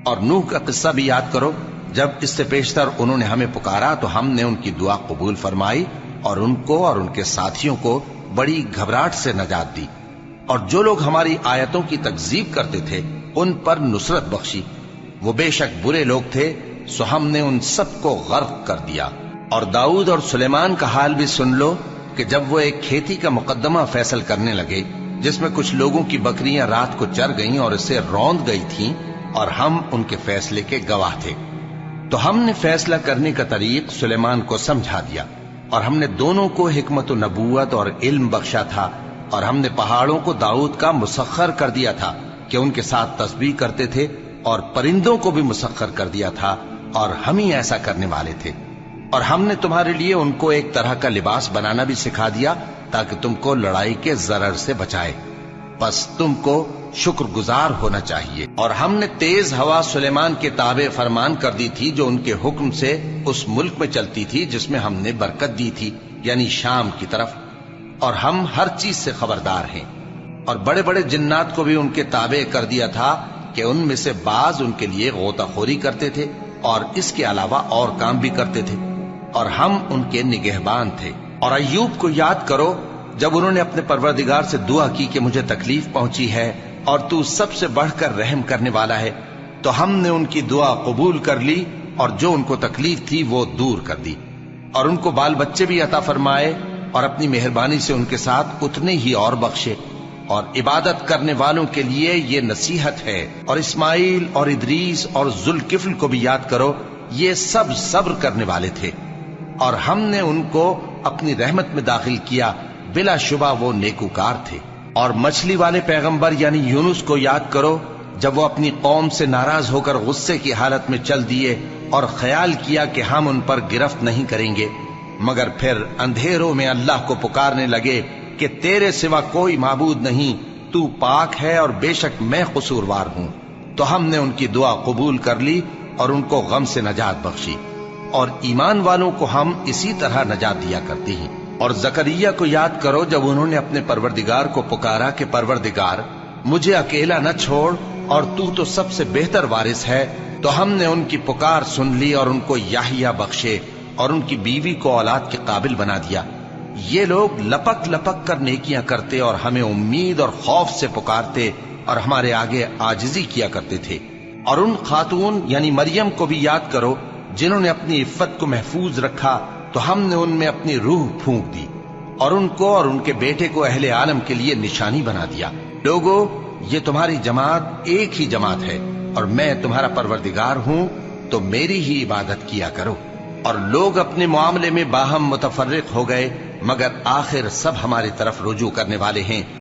اور نوح کا قصہ بھی یاد کرو، جب اس سے پیشتر انہوں نے ہمیں پکارا تو ہم نے ان کی دعا قبول فرمائی اور ان کو اور ان کے ساتھیوں کو بڑی گھبراہٹ سے نجات دی، اور جو لوگ ہماری آیتوں کی تکذیب کرتے تھے ان پر نصرت بخشی۔ وہ بے شک برے لوگ تھے، سو ہم نے ان سب کو غرق کر دیا۔ اور داؤد اور سلیمان کا حال بھی سن لو کہ جب وہ ایک کھیتی کا مقدمہ فیصل کرنے لگے جس میں کچھ لوگوں کی بکریاں رات کو چر گئیں اور اسے روند گئی تھیں، اور ہم ان کے فیصلے کے گواہ تھے، تو ہم نے فیصلہ کرنے کا طریق سلیمان کو سمجھا دیا، اور ہم نے دونوں کو حکمت و نبوت اور علم بخشا تھا، اور ہم نے پہاڑوں کو داؤد کا مسخر کر دیا تھا کہ ان کے ساتھ تسبیح کرتے تھے، اور پرندوں کو بھی مسخر کر دیا تھا، اور ہم ہی ایسا کرنے والے تھے۔ اور ہم نے تمہارے لیے ان کو ایک طرح کا لباس بنانا بھی سکھا دیا تاکہ تم کو لڑائی کے ضرر سے بچائے، پس تم کو شکر گزار ہونا چاہیے۔ اور ہم نے تیز ہوا سلیمان کے تابع فرمان کر دی تھی جو ان کے حکم سے اس ملک میں چلتی تھی جس میں ہم نے برکت دی تھی، یعنی شام کی طرف، اور ہم ہر چیز سے خبردار ہیں۔ اور بڑے بڑے جنات کو بھی ان کے تابع کر دیا تھا کہ ان میں سے بعض ان کے لیے غوطہ خوری کرتے تھے اور اس کے علاوہ اور کام بھی کرتے تھے، اور ہم ان کے نگہبان تھے۔ اور ایوب کو یاد کرو جب انہوں نے اپنے پروردگار سے دعا کی کہ مجھے تکلیف پہنچی ہے اور تو سب سے بڑھ کر رحم کرنے والا ہے، تو ہم نے ان کی دعا قبول کر لی اور جو ان کو تکلیف تھی وہ دور کر دی، اور ان کو بال بچے بھی عطا فرمائے، اور اپنی مہربانی سے ان کے ساتھ اتنے ہی اور بخشے۔ اور عبادت کرنے والوں کے لیے یہ نصیحت ہے۔ اور اسماعیل اور ادریس اور ذوالکفل کو بھی یاد کرو، یہ سب صبر کرنے والے تھے، اور ہم نے ان کو اپنی رحمت میں داخل کیا، بلا شبہ وہ نیکوکار تھے۔ اور مچھلی والے پیغمبر یعنی یونس کو یاد کرو جب وہ اپنی قوم سے ناراض ہو کر غصے کی حالت میں چل دیے اور خیال کیا کہ ہم ان پر گرفت نہیں کریں گے، مگر پھر اندھیروں میں اللہ کو پکارنے لگے کہ تیرے سوا کوئی معبود نہیں، تو پاک ہے اور بے شک میں قصوروار ہوں، تو ہم نے ان کی دعا قبول کر لی اور ان کو غم سے نجات بخشی، اور ایمان والوں کو ہم اسی طرح نجات دیا کرتے ہیں۔ اور زکریا کو یاد کرو جب انہوں نے اپنے پروردگار کو پکارا کہ پروردگار مجھے اکیلا نہ چھوڑ، اور تو سب سے بہتر وارث ہے، تو ہم نے ان کی پکار سن لی اور ان کو یحییٰ بخشے اور ان کی بیوی کو اولاد کے قابل بنا دیا۔ یہ لوگ لپک لپک کر نیکیاں کرتے اور ہمیں امید اور خوف سے پکارتے اور ہمارے آگے عاجزی کیا کرتے تھے۔ اور ان خاتون یعنی مریم کو بھی یاد کرو جنہوں نے اپنی عفت کو محفوظ رکھا، تو ہم نے ان میں اپنی روح پھونک دی اور ان کو اور ان کے بیٹے کو اہل عالم کے لیے نشانی بنا دیا۔ لوگو، یہ تمہاری جماعت ایک ہی جماعت ہے اور میں تمہارا پروردگار ہوں، تو میری ہی عبادت کیا کرو۔ اور لوگ اپنے معاملے میں باہم متفرق ہو گئے، مگر آخر سب ہماری طرف رجوع کرنے والے ہیں۔